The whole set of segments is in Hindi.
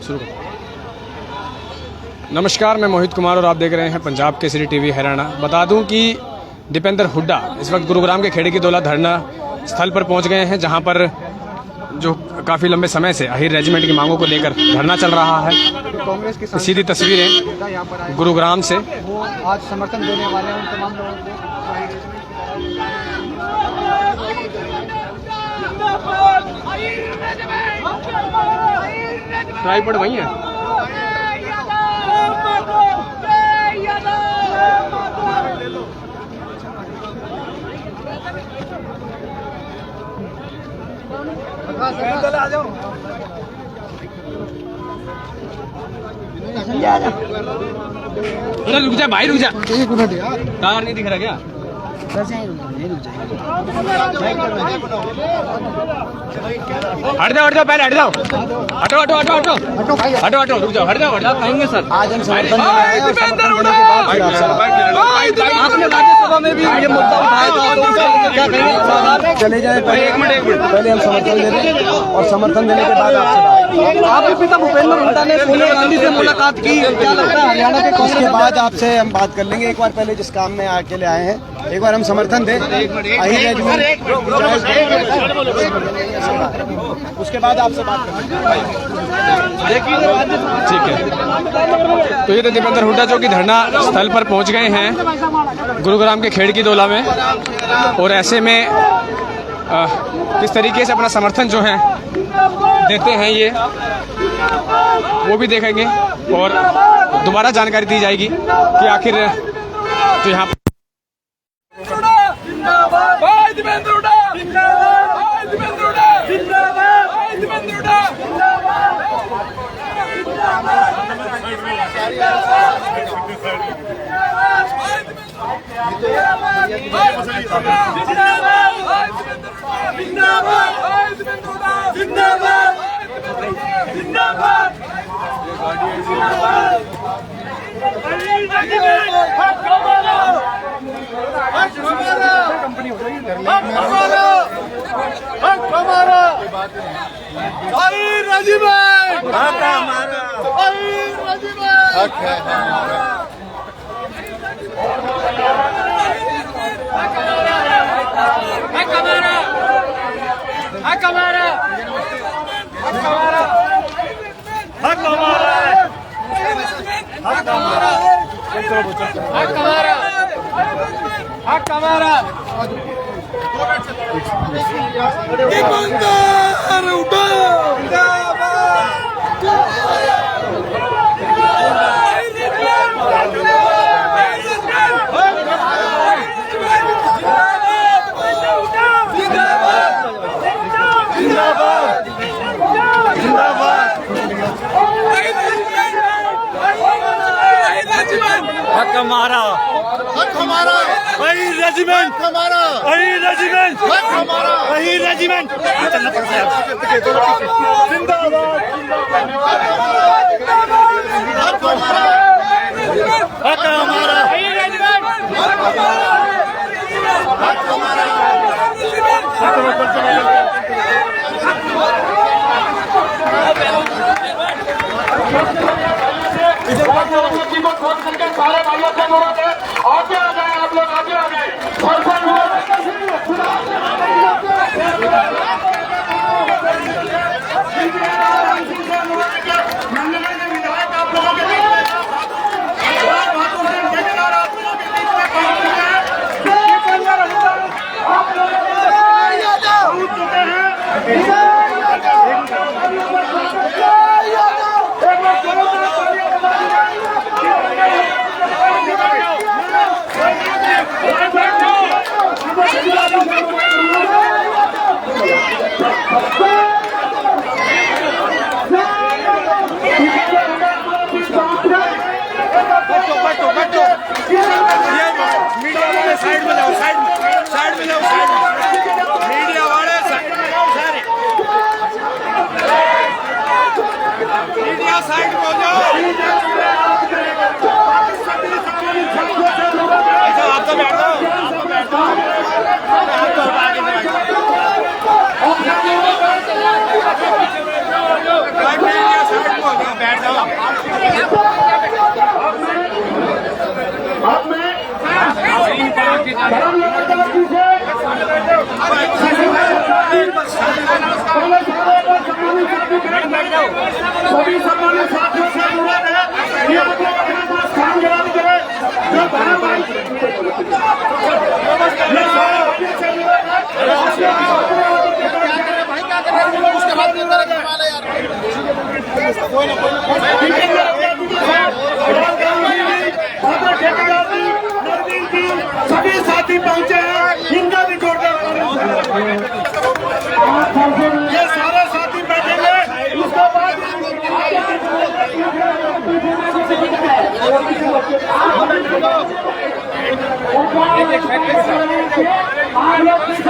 शुरू करो। नमस्कार, मैं मोहित कुमार और आप देख रहे हैं पंजाब केसरी टीवी हरियाणा। बता दूं कि दीपेंद्र हुड्डा इस वक्त गुरुग्राम के खेड़े की दौला धरना स्थल पर पहुंच गए हैं, जहां पर जो काफ़ी लंबे समय से अहीर रेजिमेंट की मांगों को लेकर धरना चल रहा है। कांग्रेस की सीधी तस्वीरें गुरुग्राम से। वो आज समर्थन देने वाले हैं उन तमाम लोगों को। ट्राइपॉड वहीं है। रुक जा भाई, रुक जा। 1 मिनट यार, तार नहीं दिख रहा क्या? हट जाओ पहले हट जाओ। हटो रुक जाओ, हट जाओ कहेंगे सर। आज हम समर्थन देने आए हैं और समर्थन देने के बाद आपने राज्यसभा में भी ये मुद्दा उठाया था, तो उसके लिए क्या कहेंगे? चले जाए पहले, एक मिनट पहले हम समर्थन दे दें और समर्थन देने के बाद आपसे आपके पिता भूपेंद्र हुड्डा ने सोनिया गांधी से मुलाकात की, क्या लगता है हरियाणा के? उसके बाद आपसे हम बात कर लेंगे। एक बार पहले जिस काम में अकेले आए हैं, एक बार हम समर्थन दें, उसके बाद आपसे बात करेंगे। ठीक है। तो ये तो दीपेंद्र हुड्डा जो कि धरना स्थल पर पहुंच गए हैं गुरुग्राम के खेड़ की दौला में, और ऐसे में किस तरीके से अपना समर्थन जो है देते हैं ये वो भी देखेंगे, और दोबारा जानकारी दी जाएगी कि आखिर जो यहाँ हमारा वही रेजिमेंट, हमारा वही रेजिमेंट, हमारा वही रेजिमेंट। जिंदाबाद हमारा वही रेजिमेंट, सारे भाइयों से अनुरोध है, आगे आ जाए आप लोग, आगे आ गए। साइड में जाओ, साइड में जाओ, मीडिया वाले सारे मीडिया साइड में हो जाओ। आप तो बैठ जाओ, आप तो बैठ जाओ। अब मैं धर्म नगर जी से सभी सम्मानित साथियों से अनुरोध है कि आप लोग अपना स्थान ग्रहण करें। जो धर्म भाई सभी साथी पहुंचे हैं, इनका भी जोरदार ये सारे साथी बैठेंगे। उसके बाद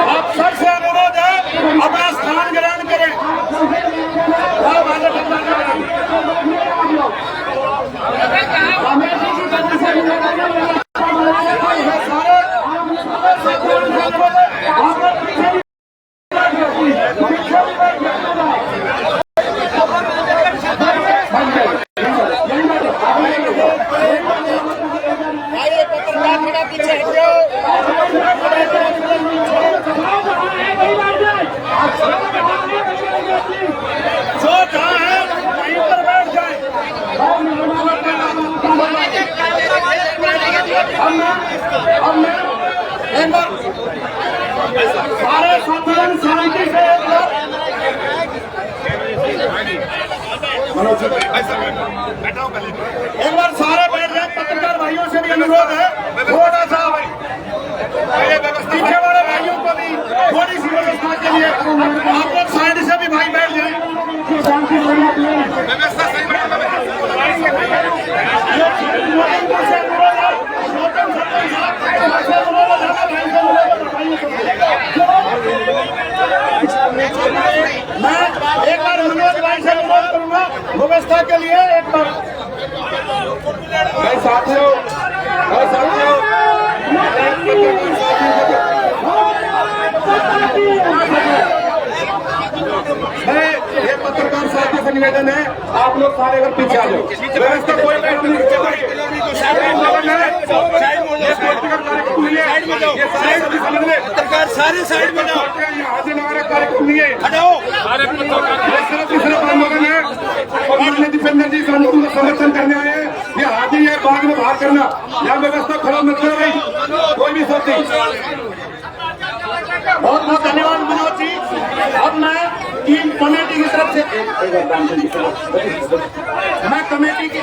आप सबसे अनुरोध है अपना स्थान ग्रहण करें। जो जहाँ है वहीं पर बैठ जाए। सारे साधारण शांति से एक बार सारे बैठ जाए। पत्रकार भाइयों से भी अनुरोध है थोड़ा सा पीछे वाले भाइयों को भी थोड़ी सी व्यवस्था के लिए आप लोग साइड से भी भाई बैठ जाए। मैं एक बार अनुरोध भाई से अनुरोध करूंगा व्यवस्था के लिए एक बार भाई साथियों ये पत्रकार साथी से निवेदन है आप लोग सारे अगर पीछे आ जाओ। व्यवस्था कोई पत्रकार सारे साइड में जाओ। हाजिर हमारा कार्यक्रम नहीं है, हटाओ। तीसरा आंदोलन है माननीय दीपेंद्र जी कानून का समर्थन करने आए हैं। ये हाजिर है बाग में बाहर करना, यहाँ व्यवस्था खराब मत करो भाई कोई भी सोचती। बहुत बहुत धन्यवाद मनोज जी। अब मैं टीम कमेटी की तरफ से मैं कमेटी की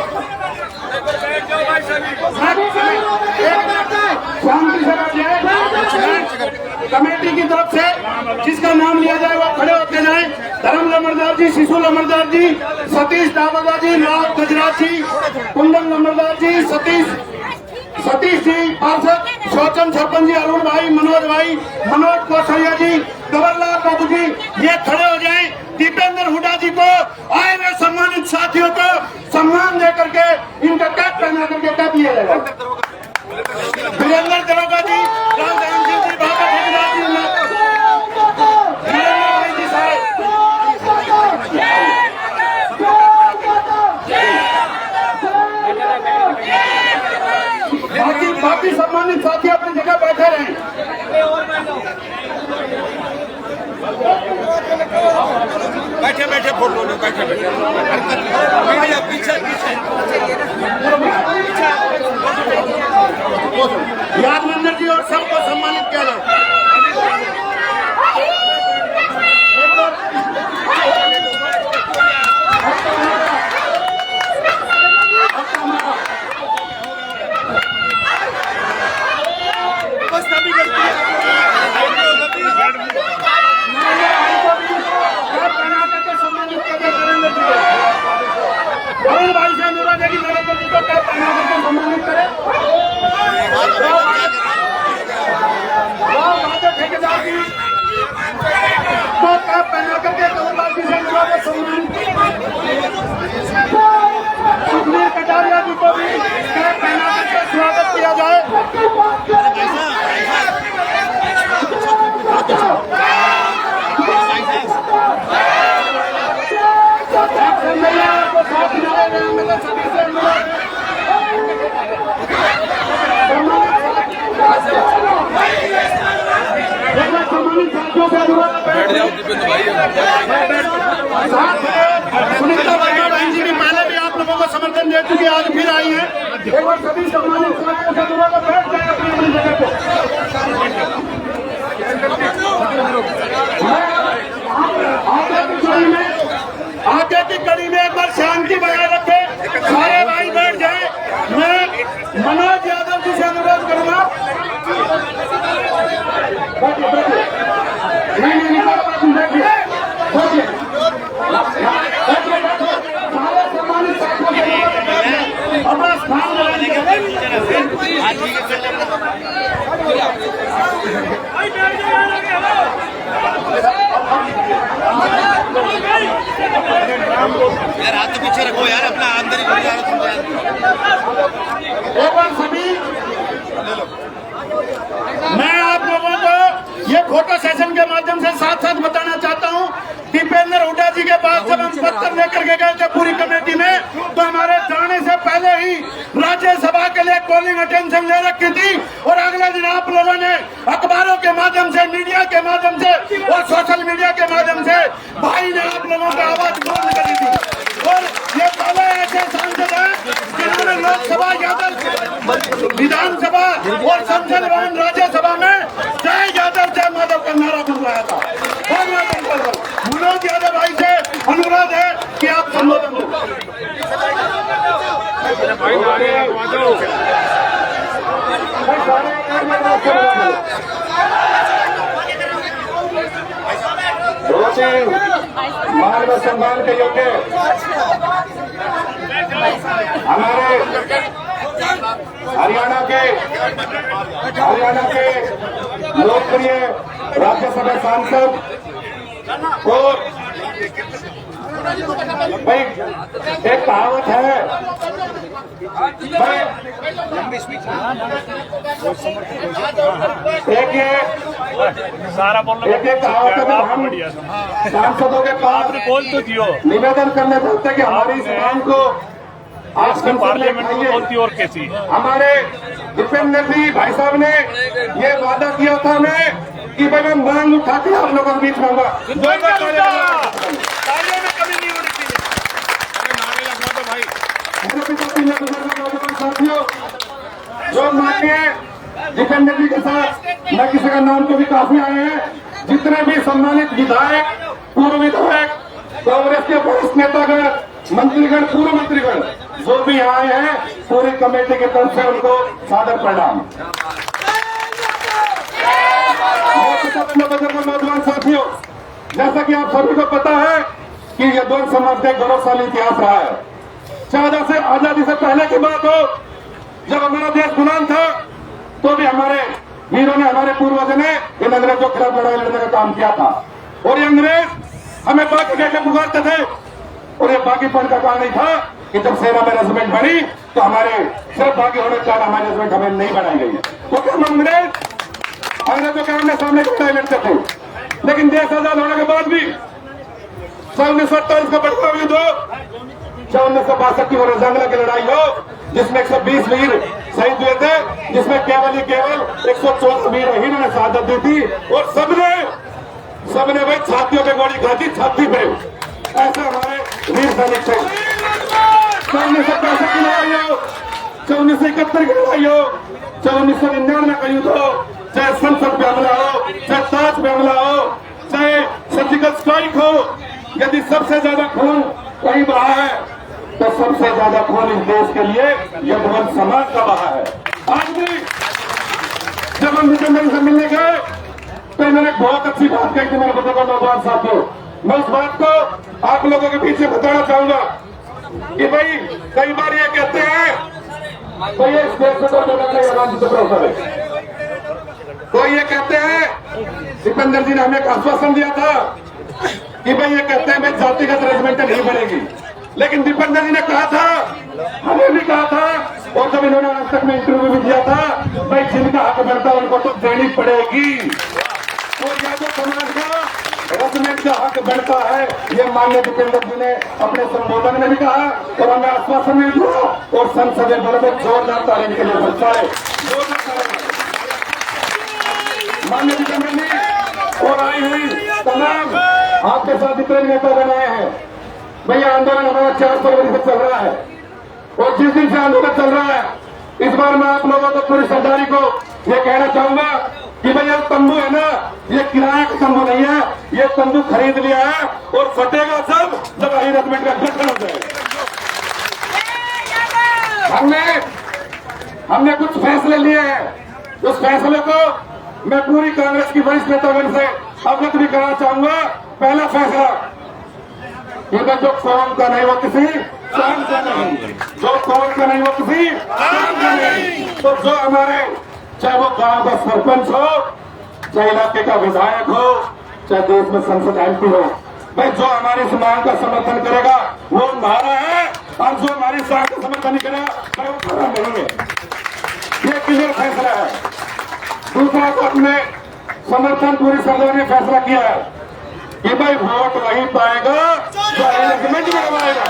कमेटी की तरफ से जिसका नाम लिया जाए वो खड़े होते जाए। धर्म लमरदार जी, शिशु लमरदार जी, सतीश दावगा जी, लाल गजराज जी, कुंदन लमरदार जी, सतीश जी पार्षद, शौचन सरपंच जी, अरुण भाई, मनोज कौशल्या जी, कंवरलाल बाबू जी, ये खड़े हो जाएं। दीपेंद्र हुड्डा जी को आए हुए सम्मानित साथियों को सम्मान दे करके इनका कैप पहना करके कैप दिया जाएगा। वीरेंद्र दरोगा जी, रामधन सिंह जी, बाबा ठेकेदार जी, बाकी सम्मानित साथी अपनी जगह बैठे रहें। बैठे फोटो लो, बैठे पीछे याद मंदिर जी और सबको सम्मानित किया जाए। अरुण भाई से अनुरोध है कि नरेंद्र जी को कैप पहना करके सम्मानित करें। सुनीता वर्मा बहन जी भी पहले भी आप लोगों को समर्थन दे चुकी, आज फिर आई है। एक बार सभी सम्मानित सदस्यों को बैठ जाए अपनी अपनी जगह पे। आगे की कड़ी में एक बार शांति बनाए रखे, सारे भाई बैठ जाए। मैं मनोज यादव जी से अनुरोध करूंगा। नहीं, सारे सम्मानित अपना स्थान यार हाथ तो पीछे रखो यार, अपना अंदर ही एक बार सभी, मैं आप लोगों को ये फोटो सेशन के माध्यम से साथ साथ बताना चाहता हूँ, दीपेंद्र हुड्डा जी के पास जब हम पत्र लेकर के गए थे पूरी कमेटी में, तो हमारे जाने से पहले ही राज्यसभा के लिए कॉलिंग अटेंशन ले रखी थी और अगले दिन आप लोगों ने अखबारों के माध्यम से, मीडिया के माध्यम से और सोशल मीडिया के माध्यम से भाई ने आप लोगों की आवाज बुलंद करी थी। और ये पहले ऐसे सांसद हैं जिन्होंने लोकसभा यादव, विधानसभा और संसद भवन राज्यसभा में जय यादव जय माधव का नारा बुलवाया था। मनोज यादव भाई से अनुरोध है कि आप संबोधन करें। मान व सम्मान के योग्य हमारे हरियाणा के लोकप्रिय राज्यसभा सांसद और भाई एक कहावत है, सारा बोल एक कहावत है, हम सांसदों के पास बोल तो दियो निवेदन करने चाहते कि हमारी सभाओं को आज पार्लियामेंट में बोलती और कैसी हमारे दीपेंद्र जी भाई साहब ने ये वादा किया था हमें कि भाई मैं मांग उठा के आप लोगों के बीच में होगा। साथियों, जो माननीय दीपेंद्र जी के साथ मैं किसी का नाम तो भी काफी आए हैं, जितने भी सम्मानित विधायक, पूर्व विधायक, कांग्रेस के वरिष्ठ नेतागण, मंत्रीगण, पूर्व मंत्रीगण जो भी आए हैं, पूरी कमेटी की तरफ से उनको सादर प्रणाम। नौजवान साथियों, जैसा कि आप सभी को पता है कि ये द्वंद्व समाज का गौरवशाली इतिहास रहा है। चाहे से आजादी से पहले की बात हो, जब हमारा देश गुलाम था, तो भी हमारे वीरों ने, हमारे पूर्वजों ने इन अंग्रेजों के खिलाफ लड़ाई लड़ने का काम किया था। और ये अंग्रेज हमें बाकी कहकर पुकारते थे, और ये बाकीपन का कारण नहीं था कि जब सेना में रेजिमेंट बनी तो हमारे सिर्फ बाकी होने के कारण हमारी रेजिमेंट हमें नहीं बनाई गई है। तो हम अंग्रेजों के आमने सामने लड़ाई लड़ते थे, लेकिन देश आजाद होने के बाद भी 1947 का बड़का युद्ध हो, 1962 की जंगला की लड़ाई हो, जिसमें 120 वीर शहीद हुए थे, जिसमें केवल 114 वीर ने शहादत दी थी, और सबने भाई छातियों पे गोली खाती, छाती पे। ऐसे हमारे वीर सैनिक थे। 1965 की लड़ाई हो, 1971 की लड़ाई हो, 1999 का युद्ध हो, चाहे संसद पे हमला हो, चाहे ताज पे हमला हो, चाहे सर्जिकल स्ट्राइक हो, यदि सबसे ज्यादा खून कहीं बहा है तो सबसे ज्यादा खून इस देश के लिए यदुवंश समाज का बहा है। आज भी जब हम दीपेंद्र से मिलने गए तो इन्होंने बहुत अच्छी बात कही थी मेरे बुजुर्गों, नौजवान साथियों। मैं उस बात को आप लोगों के पीछे बताना चाहूंगा कि भाई कई बार ये कहते हैं, तो ये इस देश से तो ये कहते हैं, दीपेंद्र जी ने हमें एक आश्वासन दिया था कि भाई ये कहते हैं मैं जातिगत रेजिमेंट नहीं बनेगी, लेकिन दीपेंद्र जी ने कहा था, हमें भी कहा था, और जब इन्होंने आज तक में इंटरव्यू भी दिया था, भाई जिनका हक बनता है उनको तो देनी पड़ेगी। तो यादव समाज का रेजिमेंट का हक बनता है, ये माननीय दीपेंद्र जी ने अपने संबोधन में भी कहा और हमें आश्वासन भी दिया, और संसदीय बल में जोरदार तारीफ के लिए बनता है। माननीय दीपेंद्र जी और आई हुई तमाम आपके साथ इतने नेता बनाए हैं। भैया आंदोलन हमारा 4 फरवरी से चल रहा है और जिस दिन से आंदोलन चल रहा है, इस बार मैं आप लोगों को पूरी सरदारी को ये कहना चाहूंगा कि भैया तंबू है ना, ये किराए का तंबू नहीं है, ये तंबू खरीद लिया है और फटेगा सब जब अहिरतमेंट का गठन हो जाएगा। हमने कुछ फैसले लिए हैं। उस फैसले को मैं पूरी कांग्रेस की वरिष्ठ नेतागण से अवगत भी कराना चाहूंगा। पहला फैसला, जो कौम का नहीं वो किसी काम का नहीं, जो कौम का नहीं वो किसी काम का नहीं। तो जो हमारे, चाहे वो गांव का सरपंच हो, चाहे इलाके का विधायक हो, चाहे देश में संसद MP हो, भाई जो हमारी इस मांग का समर्थन करेगा वो हमारा है, और जो हमारी इस मांग का समर्थन नहीं करेगा भाई वो हमारा नहीं है। ये क्लियर फैसला है। दूसरा, तो अपने समर्थन पूरी सरकार ने फैसला किया है कि भाई वोट वही पाएगा जो अरेंजमेंट करवाएगा।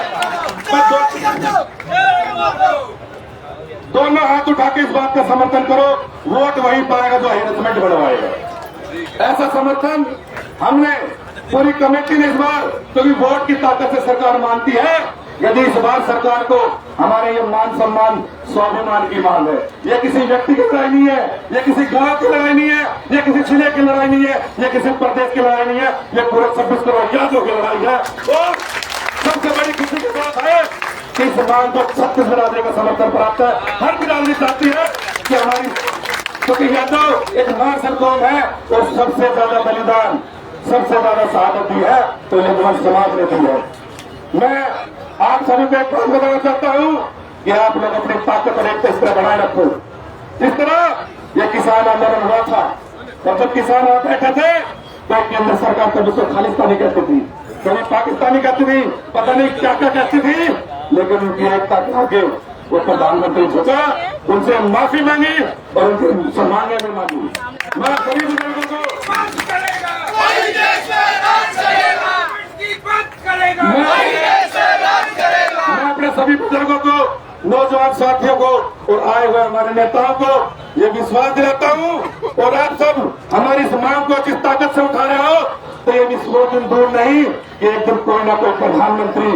दोनों हाथ उठा के इस बात का समर्थन करो, वोट वही पाएगा जो अरेंजमेंट बनवाएगा। ऐसा समर्थन हमने पूरी कमेटी ने इस बार, क्योंकि वोट की ताकत से सरकार मानती है। यदि इस बार सरकार को हमारे ये मान सम्मान स्वाभिमान की मांग है, ये किसी व्यक्ति की लड़ाई नहीं है, ये किसी गांव की लड़ाई नहीं है, ये किसी जिले की लड़ाई नहीं है, ये किसी प्रदेश की लड़ाई नहीं है, ये पूरे 26 करोड़ यादों की लड़ाई है। और सबसे बड़ी खुशी की बात है कि इस मांग को 36 बिरादरी का समर्थन प्राप्त है। हर बिरादरी चाहती है कि हमारी, क्योंकि यादव एक मार्शल कौम है और सबसे ज्यादा बलिदान, सबसे ज्यादा शहादत दी है तो यदुवंश समाज ने दी है। मैं आप सभी को एक बात बताना चाहता हूं कि आप लोग अपनी ताकत और एकता इस तरह बनाए रखो। जिस तरह ये किसान आंदोलन हुआ था और जब किसान वहां बैठे थे तो केंद्र सरकार कभी तो खालिस्तानी कहती थी, कभी पाकिस्तानी कहती थी, पता नहीं क्या क्या कहती थी, लेकिन उनकी एकता के आगे वो प्रधानमंत्री झुका, उनसे माफी मांगी और उनसे सम्मान भी मांगी। मैं सभी बुजुर्गों को मैं अपने सभी बुजुर्गों को, नौजवान साथियों को और आए हुए हमारे नेताओं को ये विश्वास दिलाता हूँ, और आप सब हमारी इस मांग को जिस ताकत से उठा रहे हो तो ये विश्वास दिन दूर नहीं कि एक दिन कोई ना कोई प्रधानमंत्री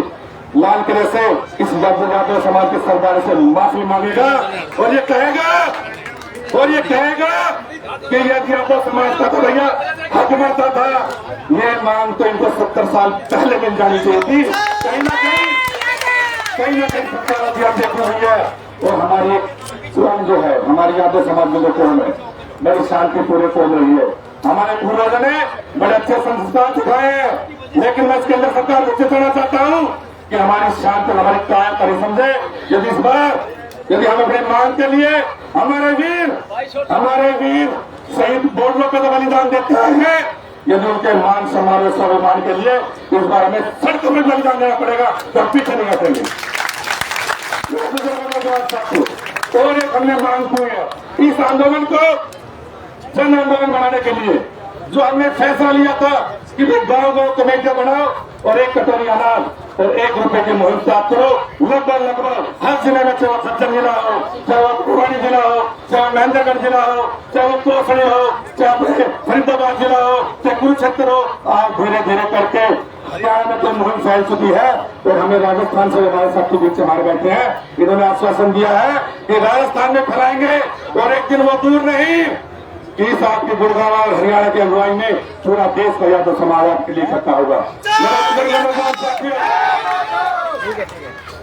लाल किले से इस यादव समाज के सरदार से माफी मांगेगा और ये कहेगा कि यदि यादव समाज का तो भैया हक बनता था, ये मांग तो इनको 70 साल पहले मिल जानी चाहिए थी। कहीं ना कहीं सरकार अभियान देखी हुई है। और हमारी स्वयं जो है, हमारी यादव समाज में जो कौम है, बड़ी शांति पूरे कौम रही है। हमारे पूर्वजों ने बड़े अच्छे संस्कार सिखाए हैं, लेकिन मैं इसके अंदर सरकार को चेताना चाहता हूँ कि हमारी शांत और हमारी काया करी समझे। यदि इस बार यदि हम अपने मांग के लिए हमारे वीर शहीद बॉर्डरों पे तो बलिदान देते हैं, यदि उनके मान सम्मान और स्वाभिमान के लिए इस बार हमें सड़कों में बलिदान देना पड़ेगा तो पीछे नहीं हटेंगे। और एक हमने मांग की है, इस आंदोलन को जन आंदोलन बनाने के लिए जो हमने फैसला लिया था कि गांव कमेटियां बनाओ और 1 कटोरी अनाज और 1 रुपए की मुहिम स्टार्ट करो। लगभग हर जिले में, चाहे सज्जन जिला हो, चाहे वो पुरानी जिला हो, चाहे महेंद्रगढ़ जिला हो, चाहे वो कोसड़ी हो, चाहे फरीदाबाद जिला हो, चाहे कुरुक्षेत्र हो, आप धीरे धीरे करके हरियाणा में तो मुहिम फैल चुकी है। और हमें राजस्थान से हमारे साथ के बीच हमारे बैठे हैं, इन्होंने आश्वासन दिया है कि राजस्थान में फैलाएंगे और एक दिन वो दूर नहीं कि इस आपके गुड़गांव और हरियाणा की अगुवाई में पूरा देश का यादव समाज आपके लिए इकट्ठा होगा।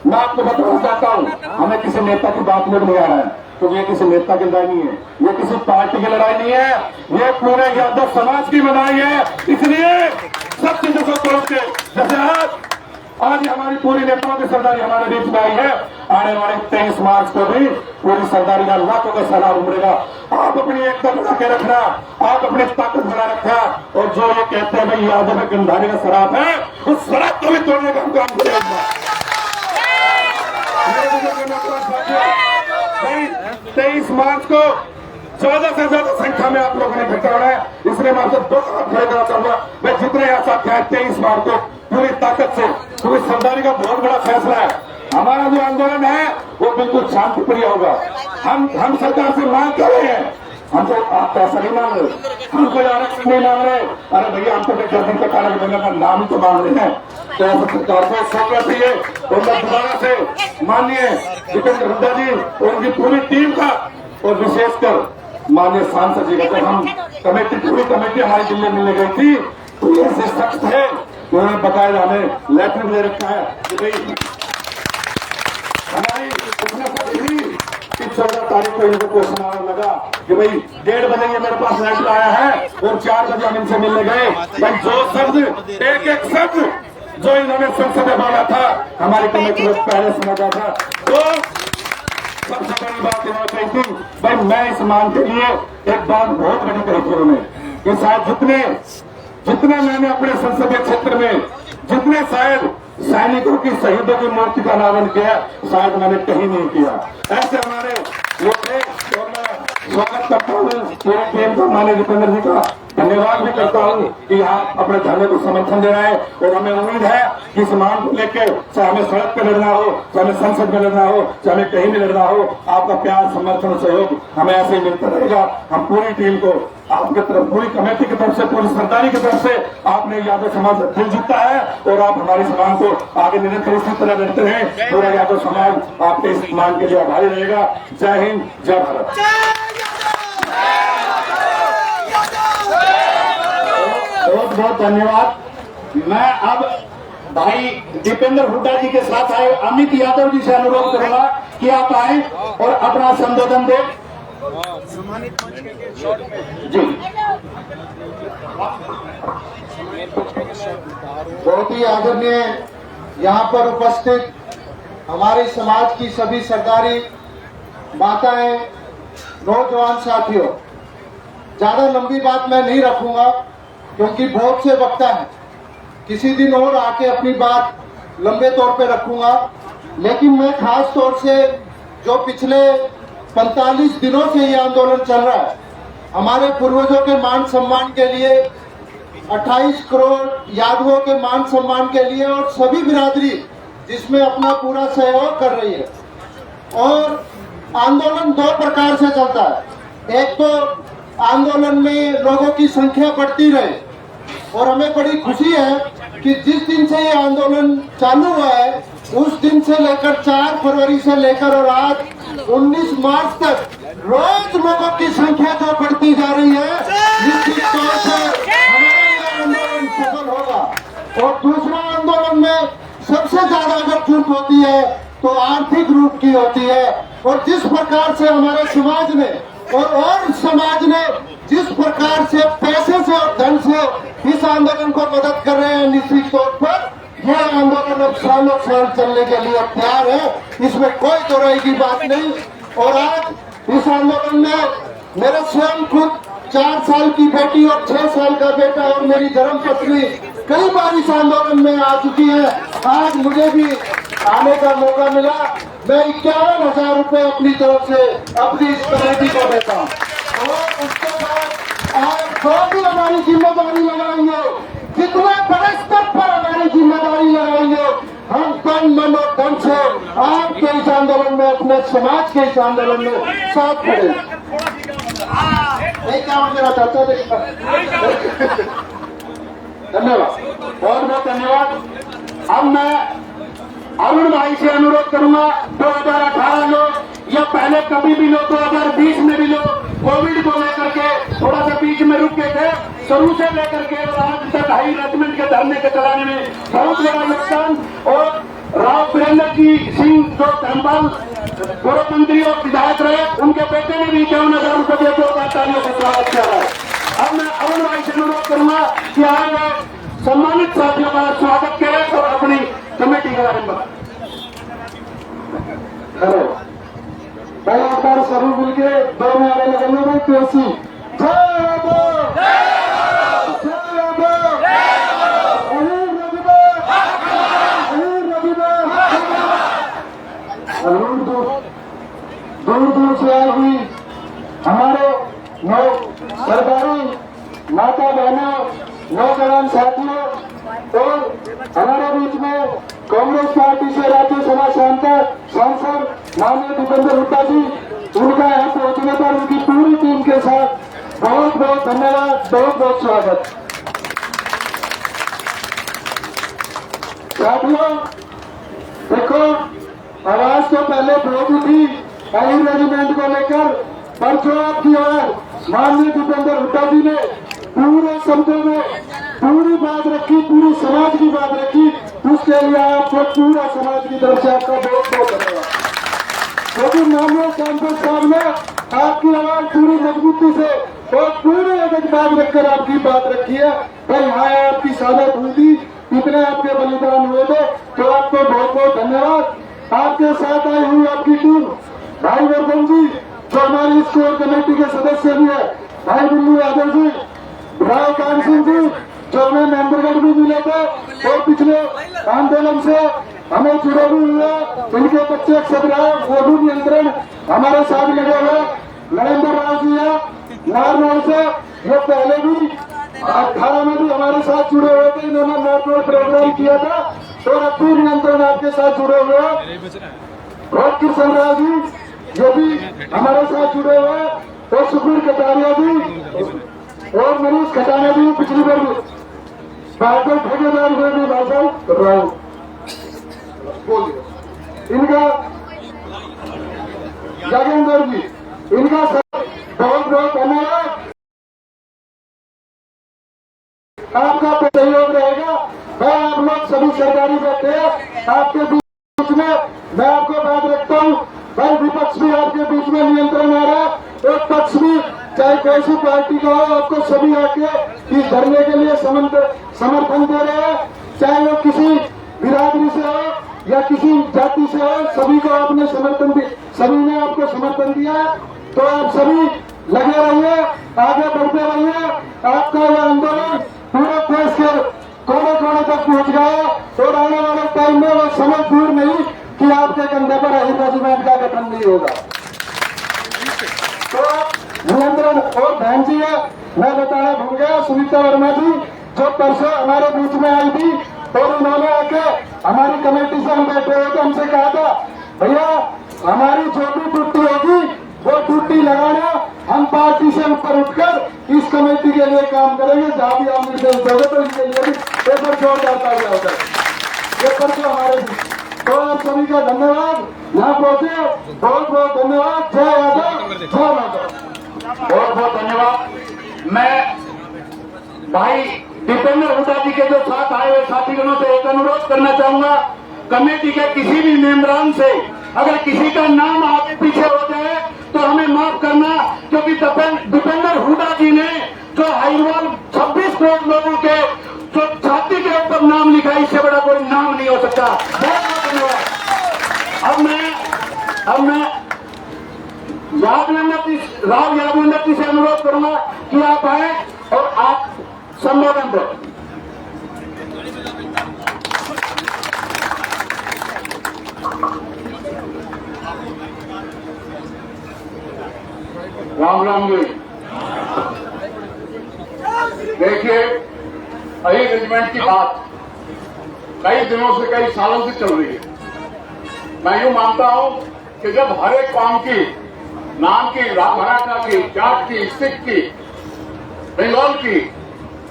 मैं आपको बताना चाहता हूँ, हमें किसी नेता की बात में नहीं आ रहा है, तो ये किसी नेता की लड़ाई नहीं है, ये किसी पार्टी की लड़ाई नहीं है, ये पूरे यादव समाज की लड़ाई है। इसलिए सब चीजों को तोड़ के, जैसे आज हमारी पूरी नेताओं की सरदारी हमारे बीच में आई है, आने वाले 23 मार्च को भी पूरी सरदारी का लाखों का सैलाब उमड़ेगा। आप अपनी एकता बना के रखना, आप अपनी ताकत बना रखना, और जो ये कहते हैं भाई यादव में गंधारी का शराब है, उस शराब को भी तोड़ने का हम काम करेंगे। 23 मार्च को ज्यादा से ज्यादा संख्या में आप लोगों ने इकट्ठा होना है, इसलिए मैं आपसे 2 हाथ खड़े करना चाहूंगा। मैं जितने यहाँ साथ हैं 23 मार्च को पूरी ताकत से, क्योंकि सरदारी का बहुत बड़ा फैसला है। हमारा जो आंदोलन है वो बिल्कुल शांतिप्रिय होगा। हम सरकार से मांग कर रहे हैं हमसे आप पैसा नहीं मांग रहे, हमको आरक्षण नहीं मांग रहे। अरे भैया हम तो 10 दिन का कार्य देने का नाम ही तो मांग रहे हैं। तो ऐसा सरकार को सोचना चाहिए। और मैं दोबारा से माननीय दीपेंद्र हुड्डा जी और उनकी पूरी टीम का और विशेषकर माननीय सांसद जी का, जब हम कमेटी पूरी कमेटी हमारी दिल्ली मिलने गई थी तो ये ऐसे शख्स थे उन्होंने बताया हमें लेटर में दे रखा है कि भाई हमारी कि 14 तारीख को इनको क्वेश्चन आने लगा कि भाई 1:30 बजे ये मेरे पास लेटर आया है और 4 बजे हम इनसे मिलने गए। भाई जो शब्द एक एक शब्द जो इन्होंने संसद में बोला था हमारी कमेटी में पहले समझा था। तो सबसे बड़ी बात इन्होंने कही थी, भाई मैं इस मांग के लिए एक बात बहुत बड़ी कही थी उन्होंने कि शायद जितने मैंने अपने संसदीय क्षेत्र में जितने शायद सैनिकों की शहीदों की मूर्ति का अनावरण किया शायद मैंने कहीं नहीं किया। ऐसे हमारे वो थे। तो मैं स्वागत करता हूँ पूरी टीम का, माननीय दीपेंद्र जी का धन्यवाद भी करता हूँ कि आप अपने धरने को समर्थन दे रहे हैं। और हमें उम्मीद है कि इस मांग को लेकर चाहे हमें सड़क पर लड़ना हो, चाहे हमें संसद में लड़ना हो, चाहे हमें कहीं भी लड़ना हो, आपका प्यार समर्थन सहयोग हमें ऐसे ही मिलता रहेगा। हम पूरी टीम को आपकी तरफ, पूरी कमेटी की तरफ से, पूरी सरदारी की तरफ से आपने यादव समाज दिल जीता है और आप हमारी समाज को आगे निरंतर इसी तरह लड़ते हैं। पूरा यादव समाज आपके इस मांग के लिए आभारी रहेगा। जय हिंद, जय भारत। बहुत बहुत धन्यवाद। मैं अब भाई दीपेंद्र हुड्डा जी के साथ आए अमित यादव जी से अनुरोध करूंगा कि आप आए और अपना संबोधन दें। जी बहुत ही आदरणीय यहाँ पर उपस्थित हमारे समाज की सभी सरदारी माताएं, नौजवान साथियों, ज्यादा लंबी बात मैं नहीं रखूंगा क्योंकि बहुत से वक्ता हैं। किसी दिन और आके अपनी बात लंबे तौर पे रखूंगा, लेकिन मैं खास तौर से जो पिछले 45 दिनों से ये आंदोलन चल रहा है, हमारे पूर्वजों के मान सम्मान के लिए, 28 करोड़ यादवों के मान सम्मान के लिए और सभी बिरादरी जिसमें अपना पूरा सहयोग कर रही है। और आंदोलन 2 प्रकार से चलता है। एक तो आंदोलन में लोगों की संख्या बढ़ती रहे और हमें बड़ी खुशी है कि जिस दिन से ये आंदोलन चालू हुआ है उस दिन से लेकर 4 फरवरी से लेकर और आज 19 मार्च तक रोज लोगों की संख्या जो बढ़ती जा रही है, निश्चित तौर से हमारा ये आंदोलन सफल होगा। और दूसरा, आंदोलन में सबसे ज्यादा अगर चूक होती है तो आर्थिक रूप की होती है। और जिस प्रकार से हमारे समाज ने और समाज ने जिस प्रकार से पैसे से और धन से इस आंदोलन को मदद कर रहे हैं, निश्चित तौर पर यह आंदोलन अब सालों साल चलने के लिए तैयार है, इसमें कोई दोहराई की बात नहीं। और आज इस आंदोलन में मेरे स्वयं खुद 4 साल की बेटी और 6 साल का बेटा और मेरी धर्मपत्नी कई बार इस आंदोलन में आ चुकी है। आज मुझे भी आने का मौका मिला। मैं 51,000 रुपए अपनी तरफ से अपनी इस कमेटी को देता हूँ। और उसके बाद आज जो भी हमारी जिम्मेदारी लगाएंगे, जितने बड़े स्तर पर हमारी जिम्मेदारी लगाएंगे, हम तन मन और धन से आपके इस आंदोलन में, अपने समाज के इस आंदोलन में साथ खड़े। क्या मेरा चाचा देखा। धन्यवाद, बहुत बहुत धन्यवाद। अब मैं अरुण भाई से अनुरोध करूंगा, 2018 लो या पहले कभी भी लो, 2020 में भी लो, कोविड को लेकर के थोड़ा सा बीच में रुक गए थे, शुरू से लेकर के और आज तक हाई रेजिमेंट के धरने के चलाने में बहुत बड़ा नुकसान। और राव वीरेंद्र जी सिंह जो धर्मपाल पूर्व मंत्री और विधायक रहे, उनके बेटे ने भी 51,000 रुपये दिए, 2 तालियों से स्वागत किया है। अब मैं अरुण भाई से अनुरोध करूंगा कि आज सम्मानित साथियों का स्वागत करें और अपनी कमेटी के बारे में बताएं। हेलो भाई, एक बार सभी मिलके 2 नारे लगाएंगे भाई। तुलसी जय हो, जय हो, अहीर रविवार, दूर दूर से आई हुई हमारे सरदारी माता बहनों, नौजवान साथियों और हमारे बीच में कांग्रेस पार्टी से राज्यसभा सांसद माननीय दीपेंद्र हुड्डा जी, उनका यहाँ पहुंचने पर उनकी पूरी टीम के साथ बरावत। साथियों देखो, आवाज तो पहले बहुत उठी अहिर रेजिमेंट को लेकर, पर जो आपकी आवाज माननीय दीपेंद्र हुड्डा जी ने पूरे शब्दों में पूरी बात रखी, पूरी समाज की बात रखी, उसके लिए आपको पूरा समाज की तरफ से आपका बहुत बहुत धन्यवाद। क्योंकि माननीय सांसद साहब ने आपकी आवाज पूरी मजबूती से और पूरे एक बात रखकर आपकी बात रखी है। भाई यहाँ आपकी शहादत हुई थी, इतने आपके बलिदान हुए थे, तो आपको बहुत बहुत धन्यवाद। आपके साथ आई हुई आपकी टीम, भाई वर्धन जी जो हमारी स्कोर कमेटी के सदस्य भी है, भाई बिल्लू यादव जी, राव कान सिंह जी जो हमें मेंबरगढ़ भी मिले थे और पिछले आंदोलन से हमें जुड़े भी हुए, इनके बच्चे अक्सर रहे, वो भी नियंत्रण हमारे साथ लगे हुए, नरेंद्र राव जी है नारनौल से, ये पहले भी 18 में भी हमारे साथ जुड़े हुए थे, इन्होंने नारनौल प्रोग्राम किया था और अब भी नियंत्रण आपके साथ जुड़े हुए हैं। और किशन राव जी ये भी हमारे साथ जुड़े हुए, और सुखबीर कटारिया जी और मनीष खटाना जी पिछली बार पार्टी ठेकेदार हुए भी भाषण राव, इनका यागेंद्र जी, इनका बहुत बहुत धन्यवाद। आपका सहयोग रहेगा। मैं आप लोग सभी सरकारी बैठे हैं, आपके बीच में मैं आपको बात रखता हूँ, भाई विपक्ष भी आपके बीच में नियंत्रण आ रहा है, एक पक्ष भी चाहे कोई सी पार्टी का हो, आपको सभी आके इस धरने के लिए समर्थन दे रहे हैं, चाहे वो किसी बिरादरी से हो या किसी जाति से हो, सभी को आपने समर्थन दिया, सभी ने आपको समर्थन दिया है। तो आप सभी लगे रहिए, आगे बढ़ते रहिए, आपका यह आंदोलन पूरे देश के कोने कोने तक पहुंच गया और आने वाले टाइम में वो समय दूर नहीं कि आपके कंधे पर अहिर रेजिमेंट का गठन नहीं होगा। तो नियंत्रण और बहन जी है, मैं बताना भूल गया, सुनीता वर्मा जी जो परसों हमारे बीच में आई थी और उन्होंने आके हमारी कमेटी से हम बैठे हुए थे, हमसे कहा था भैया हमारी जो भी टूटी होगी वो टूटी लगाना, हम पार्टी से ऊपर उठकर इस कमेटी के लिए काम करेंगे, जहाँ भी हम निर्देश दोगे तो इसके लिए भी पेपर जोरदार तालियां होगा, ये परसों हमारे भी। तो आप सभी का धन्यवाद, यहाँ पहुंचे बहुत बहुत धन्यवाद। जय यादव, जय माधव, बहुत बहुत धन्यवाद। मैं भाई दीपेंद्र हुड्डा जी के जो साथ आए हुए साथीगणों से एक अनुरोध करना चाहूंगा, कमेटी के किसी भी मेंबरान से अगर किसी का नाम आगे पीछे हो जाए तो हमें माफ करना, क्योंकि दीपेंद्र हुड्डा जी ने जो हाईवाल 26 करोड़ लोगों के जो छाती के ऊपर नाम लिखा, इससे बड़ा कोई नाम नहीं हो सकता। बहुत बहुत धन्यवाद। अब मैं राव यादवेंद्र जी से अनुरोध करूंगा कि आप आए और आप संबोधन दें। राम राम जी, देखिए अहिर रेजिमेंट की बात कई दिनों से, कई सालों से चल रही है। मैं यूं मानता हूं कि जब हर एक कौम की, नाम की, मराठा की, जाट की, सिख की, बंगाल की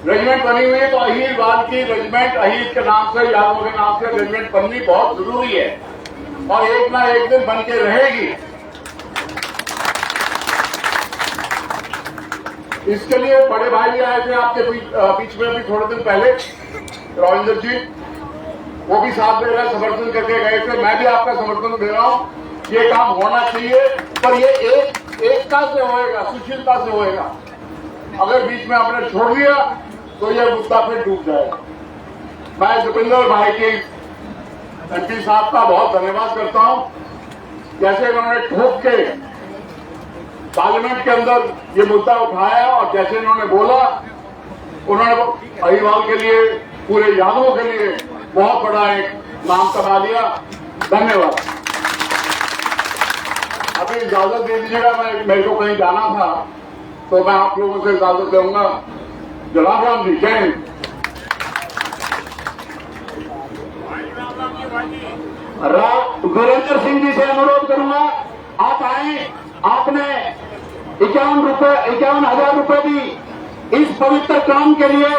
रेजिमेंट बनी हुई है, तो अहिरवाल की रेजिमेंट अहिर के नाम से, यादवों के नाम से रेजिमेंट बननी बहुत जरूरी है और एक ना एक दिन बन के रहेगी। इसके लिए बड़े भाई भी आए थे आपके बीच में अभी थोड़े दिन पहले, रविंदर जी, वो भी साथ में समर्थन करके गए थे। मैं भी आपका समर्थन दे रहा हूं, ये काम होना चाहिए, पर ये एकता से होएगा, सुशीलता से होएगा। अगर बीच में आपने छोड़ दिया तो ये मुद्दा फिर डूब जाएगा। मैं दीपेंद्र भाई की एमपी साहब का बहुत धन्यवाद करता हूं, जैसे उन्होंने ठोक के पार्लियामेंट के अंदर ये मुद्दा उठाया और जैसे इन्होंने बोला, उन्होंने अहिरवाल के लिए, पूरे यादवों के लिए बहुत बड़ा एक नाम कमा लिया। धन्यवाद। अभी इजाजत दे दीजिएगा, मेरे को कहीं जाना था तो मैं आप लोगों से इजाजत दूंगा। जनाब राम जी, जय हिंद। वीरेंद्र सिंह जी से अनुरोध करूंगा, आप आए। आपने 51,000 रुपए भी इस पवित्र काम के लिए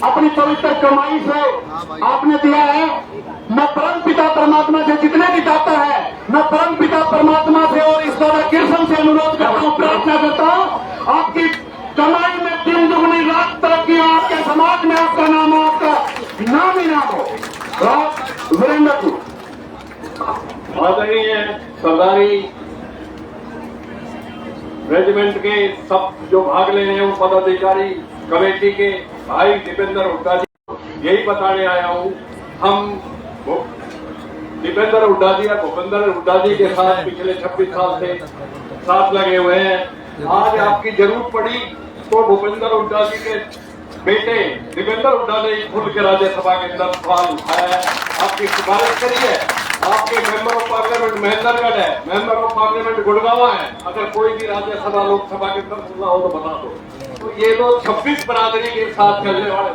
अपनी पवित्र कमाई से आपने दिया है। मैं परम पिता परमात्मा से जितने भी दाता है, मैं परम पिता परमात्मा से और इस दादा कृष्ण से अनुरोध करता हूँ, प्रार्थना करता हूँ, आपकी कमाई में दिन दुगनी रात तरक्की, आपके समाज में आपका नाम हो, आपका नाम ही नाम हो। वीरेंद्र जी आदरणीय सरदारी रेजिमेंट के सब जो भाग ले रहे हैं, वो पदाधिकारी कमेटी के भाई दीपेंद्र हुड्डा जी, यही बताने आया हूँ। हम दीपेंद्र हुड्डा जी और भूपेंद्र हुड्डा जी के साथ पिछले 26 साल से साथ लगे हुए हैं। आज आपकी जरूरत पड़ी तो भूपेंद्र हुड्डा जी के बेटे दीपेंद्र हुड्डा ने खुद के राज्यसभा के अंदर सवाल उठाया है, आपकी सिफारिश करी है। आपके मेंबर ऑफ पार्लियामेंट महेंद्रगढ़ है, मेंबर ऑफ पार्लियामेंट गुड़गांव है। अगर कोई भी राज्यसभा लोकसभा के अंदर सुनना हो तो बता दो। तो ये लोग 26 बरादरी के साथ चलने वाले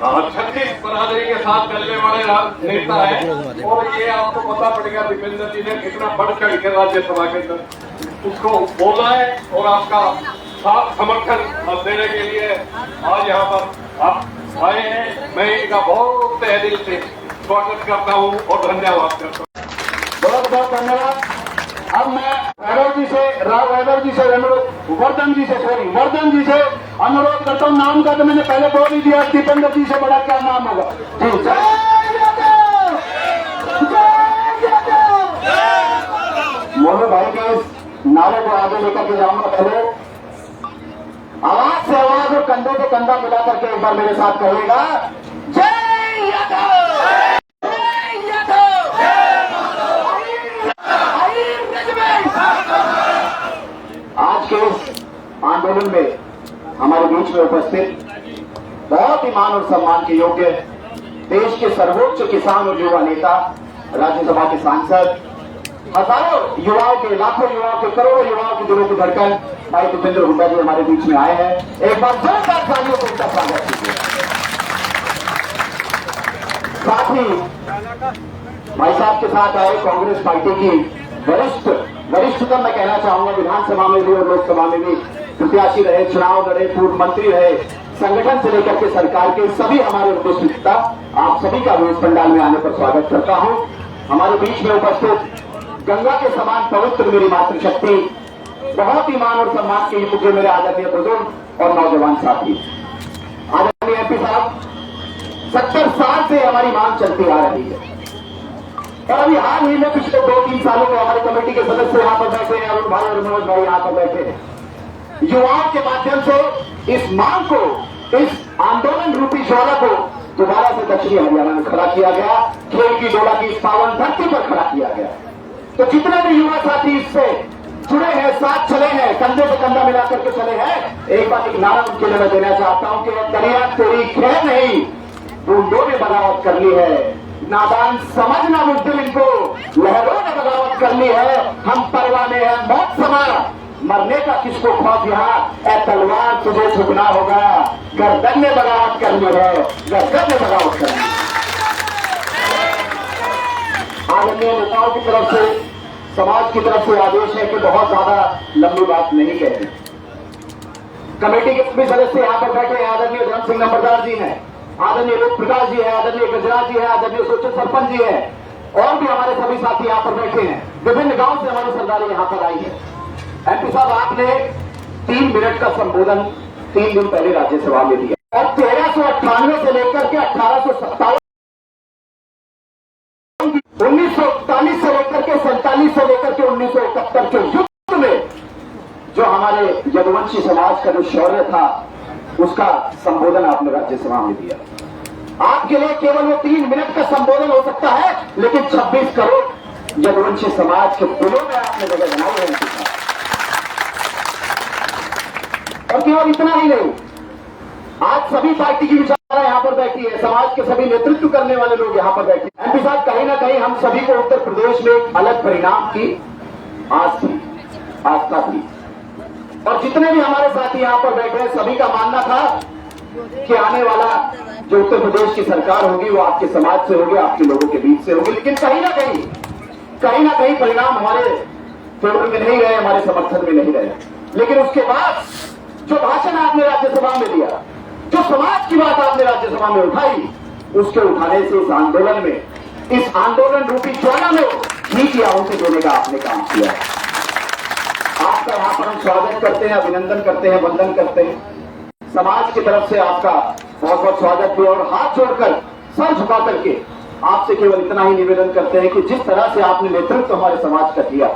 36 बरादरी के साथ चलने वाले नेता है। और ये आपको पता पड़ेगा दीपेंद्र जी ने कितना बढ़ चढ़ के राज्यसभा के अंदर उसको बोला है और आपका साथ समर्थन देने के लिए आज यहाँ पर आप आए हैं। मैं इनका बहुत तहे दिल से स्वागत करता हूँ और धन्यवाद करता हूँ। बहुत बहुत धन्यवाद। अब मैं राव वैभव जी से वर्धन जी से अनुरोध करता हूँ। नाम का तो मैंने पहले बोल ही दिया, दीपेंद्र जी से बड़ा क्या नाम होगा। मोनू भाई के इस नारे को आगे लेकर के जाऊंगा। पहले आवाज से आवाज और कंधे से कंधा मिला करके एक बार मेरे साथ कहिएगा, जय यादव, जय यादव, आज के इस आंदोलन में हमारे बीच में उपस्थित बहुत ही मान और सम्मान के योग्य देश के सर्वोच्च किसान और युवा नेता, राज्यसभा के सांसद, हजारों युवाओं के, लाखों युवाओं के, करोड़ों युवाओं के दिलों की धड़कन भाई दीपेंद्र हुड्डा जी हमारे बीच में आए हैं। एक बार जोरदार तालियों से उनका स्वागत कीजिए। साथ ही भाई साहब के साथ आए कांग्रेस पार्टी की वरिष्ठतम मैं कहना चाहूंगा, विधानसभा में भी और लोकसभा में भी प्रत्याशी रहे, चुनाव लड़े, पूर्व मंत्री रहे, संगठन से लेकर के सरकार के सभी हमारे उपस्थित, आप सभी का भी इस पंडाल में आने पर स्वागत करता हूं। हमारे बीच में उपस्थित गंगा के समान पवित्र मेरी मातृशक्ति, बहुत ही मान और सम्मान के योग्य मेरे आदरणीय बुजुर्ग और नौजवान साथी, आदरणीय एमपी साहब, 70 साल से हमारी मांग चलती आ रही है और अभी हाल ही में पिछले 2-3 सालों में हमारी कमेटी के सदस्य यहाँ पर बैठे हैं, अरुण भाई और मनोज भाई यहाँ पर बैठे हैं। युवाओं के माध्यम से इस मांग को, इस आंदोलन रूपी ज्वाला को दोबारा से दक्षिणी हरियाणा में खड़ा किया गया, खेल की डोला की इस पावन धरती पर खड़ा किया गया। तो जितने भी युवा साथी इससे जुड़े हैं, साथ चले हैं, कंधे से कंधा मिला करके चले हैं, एक बार एक नारा उनके लिए मैं देना चाहता हूं कि दरिया तेरी खैर नहीं, बूंदों ने बगावत कर ली है, नादान समझना मुद्दे इनको, लहरों ने बगावत कर ली है, हम परवाने हैं मौत समय, मरने का किसको खौफ यहाँ, ए तलवार तुझे झुकना होगा, गर्दन ने बगावत करनी है, गर्दन ने बगावत करनी है। आदरणीय नेताओं की तरफ से, समाज की तरफ से आदेश है कि बहुत ज्यादा लंबी बात नहीं कहते। कमेटी के सभी सदस्य यहाँ पर बैठे हैं, आदरणीय धर्म सिंह नंबरदार जी हैं, आदरणीय रूप प्रकाश जी है, आदरणीय गजराज जी है, आदरणीय सोचत सरपंच जी है और भी हमारे सभी साथी यहाँ पर बैठे हैं। विभिन्न गांव से हमारी सरदारी यहाँ पर आई है। एमपी साहब, आपने 3 मिनट का संबोधन 3 दिन पहले राज्यसभा में दिया और 1398 से लेकर के 1857, 1941 से लेकर के 47 से लेकर के 1971 के युद्ध में जो हमारे यदुवंशी समाज का जो शौर्य था, उसका संबोधन आपने राज्यसभा में दिया। आपके लिए केवल वो 3 मिनट का संबोधन हो सकता है, लेकिन 26 करोड़ यदुवंशी समाज के दिलों में आपने जगह बनाई है। और केवल इतना ही नहीं, आज सभी पार्टी की विचारधारा यहाँ पर बैठी है, समाज के सभी नेतृत्व करने वाले लोग यहाँ पर बैठे हैं। एमपी साहब, कहीं ना कहीं हम सभी को उत्तर प्रदेश में एक अलग परिणाम की आस्था थी और जितने भी हमारे साथी यहाँ पर बैठे हैं, सभी का मानना था कि आने वाला जो उत्तर प्रदेश की सरकार होगी वो आपके समाज से होगी, आपके लोगों के बीच से होगी। लेकिन कहीं ना कहीं परिणाम हमारे फेवर में नहीं रहे, हमारे समर्थन में नहीं रहे। लेकिन उसके बाद जो भाषण आपने राज्यसभा में दिया, जो समाज की बात आपने राज्यसभा में उठाई, उसके उठाने से इस आंदोलन में, इस आंदोलन रूपी ज्वाला में घी की आहुति देने का आपने काम किया। आपका यहाँ पर हम स्वागत करते हैं, अभिनंदन करते हैं, वंदन करते हैं। समाज की तरफ से आपका बहुत बहुत स्वागत भी, और हाथ जोड़कर, सर झुका करके आपसे केवल इतना ही निवेदन करते हैं कि जिस तरह से आपने नेतृत्व हमारे समाज का किया,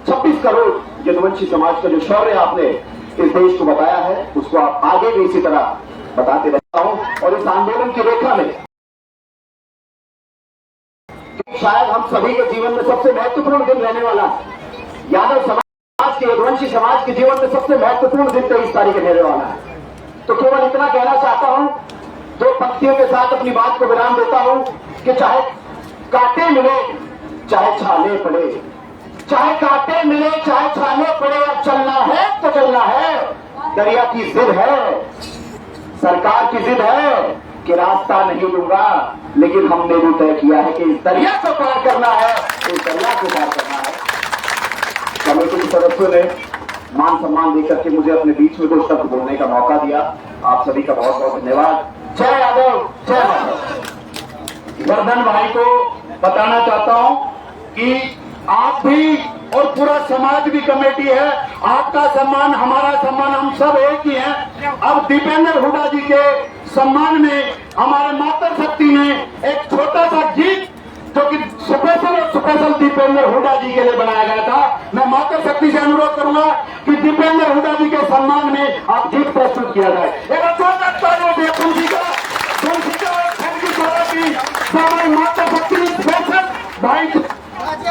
26 करोड़ यदुवंशी समाज का जो शौर्य आपने इस देश को बताया है, उसको आप आगे भी इसी तरह बताते रहता हूं। और इस आंदोलन की रेखा में शायद हम सभी के जीवन में सबसे महत्वपूर्ण दिन रहने वाला है। यादव समाज के, यदुवंशी समाज के जीवन में सबसे महत्वपूर्ण दिन 23 तारीख रहने वाला है। तो केवल इतना कहना चाहता हूं, 2 पंक्तियों के साथ अपनी बात को विराम देता हूं कि चाहे कांटे मिले, चाहे छाले पड़े, चाहे कांटे मिले, चाहे छाले पड़े, अब चलना है तो चलना है। दरिया की जिद है, सरकार की जिद है कि रास्ता नहीं दूंगा, लेकिन हमने भी तय किया है कि इस दरिया को पार करना है, इस दरिया को पार करना है। कमेटी के सदस्यों ने मान सम्मान देकर के मुझे अपने बीच में 2 शब्द बोलने का मौका दिया। आप सभी का बहुत बहुत धन्यवाद। जय यादव, जय माधव। वर्धन भाई को बताना चाहता हूं कि आप भी और पूरा समाज भी कमेटी है, आपका सम्मान, हमारा सम्मान, हम सब एक ही हैं। अब दीपेंद्र हुड्डा जी के सम्मान में हमारे मातृ शक्ति ने एक छोटा सा गीत, जो कि स्पेशल दीपेंद्र हुड्डा जी के लिए बनाया गया था। मैं मातृ शक्ति से अनुरोध करूंगा कि दीपेंद्र हुड्डा जी के सम्मान में आप गीत प्रस्तुत किया जाए। एक छोटा मातृ शक्ति स्पेशल भाई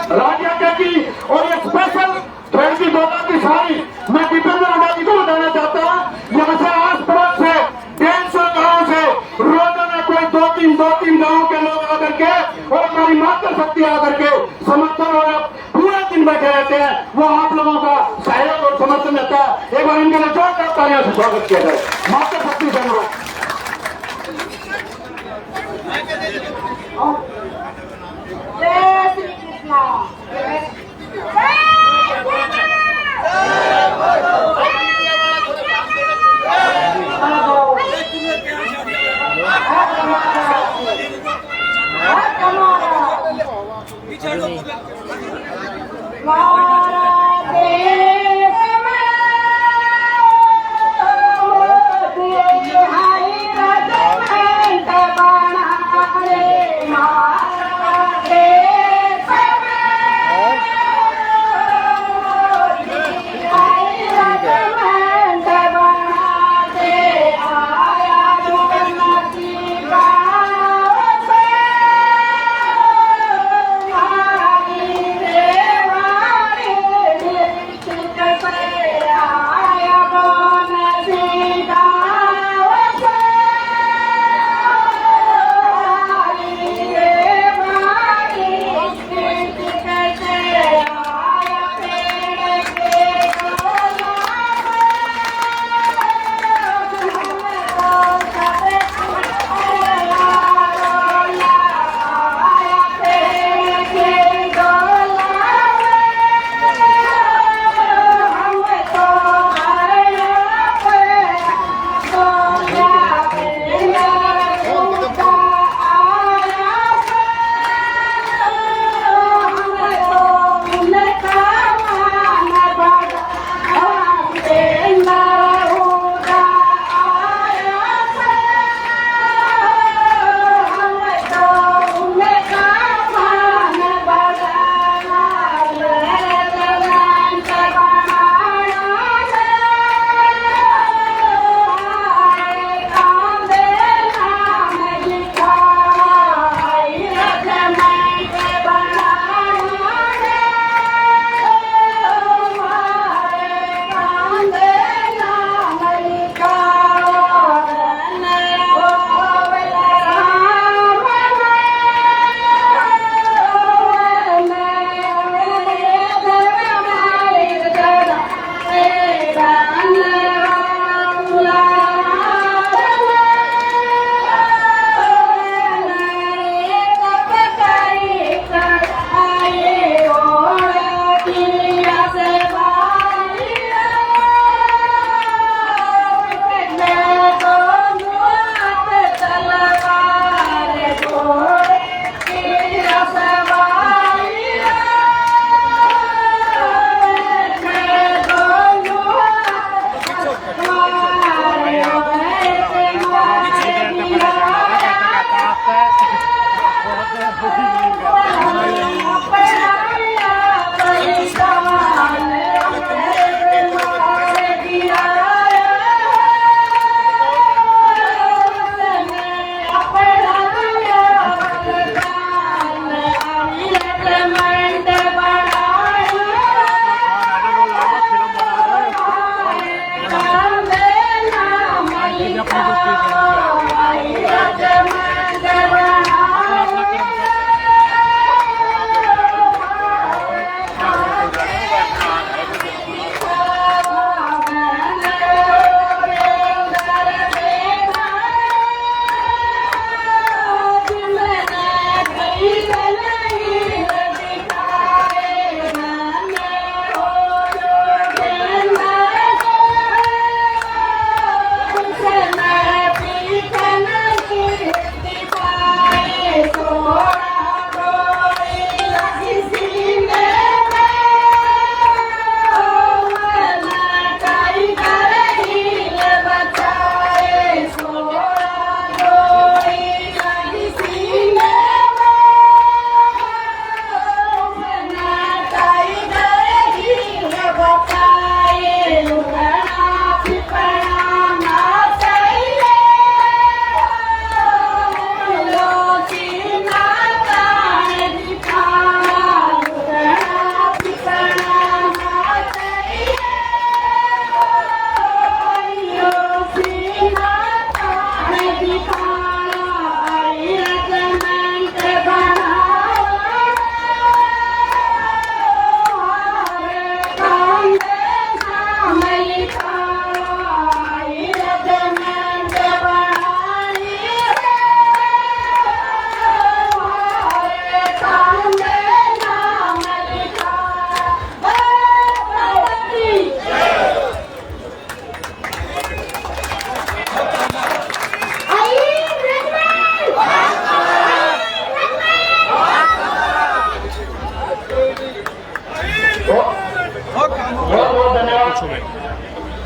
राजा की, और ये स्पेशल ट्रेन की दोनों की सारी मैं दीपेंद्र हुड्डा जी को बताना चाहता हूँ। यहाँ से आस पड़ोस से 150 गाँव से रोजाना कोई 2-3 गाँव के लोग आकर के और हमारी मातृ शक्ति आकर के समर्थन और पूरे दिन बैठे रहते हैं। वो आप लोगों का सहयोग और समर्थन रहता है। एक बार इनके लिए जोरदार तालियों से स्वागत किया जाए। मातृ शक्ति से अनुरोध। जय श्री कृष्णा।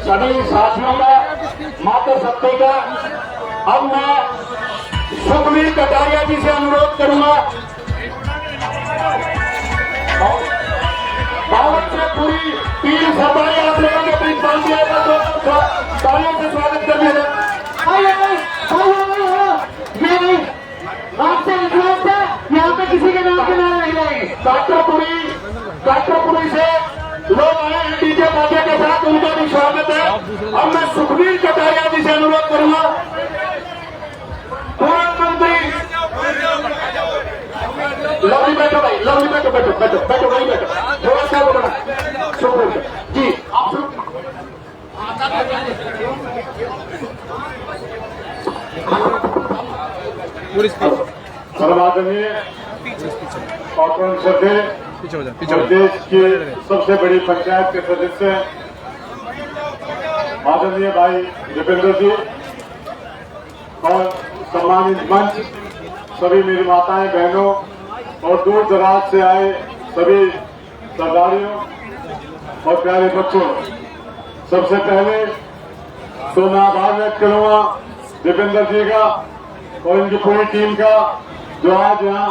सभी साथियों का मातृशक्ति का। अब मैं सुखवीर कटारिया जी से अनुरोध करूंगा, भारत से पूरी टीम सरदारी आप लोगों के बीच पहुंची है, तालियों से स्वागत करने दें। आपसे विश्वास है, यहाँ पे किसी के नाम के नाम नहीं रहेंगे। काटरपुरी से लोग आए हैं डीजे बाजे के साथ, उनका भी स्वागत है। अब मैं सुखवीर कटारिया जी से अनुरोध करूंगा, पूर्व मंत्री लवली बैठो भाई, लवली बैठो बैठो बैठो बैठो वही बैठो, थोड़ा सा बोलना सुखवीर जी आप सर्वादरणीय और श्रद्धेय देश की सबसे बड़ी पंचायत के सदस्य आदरणीय भाई दीपेंद्र जी और सम्मानित मंच, सभी मेरी माताएं बहनों और दूर दराज से आए सभी सरदारियों और प्यारे बच्चों, सबसे पहले तो मैं आभार व्यक्त करूंगा दीपेंद्र जी का और इनकी पूरी टीम का, जो आज यहाँ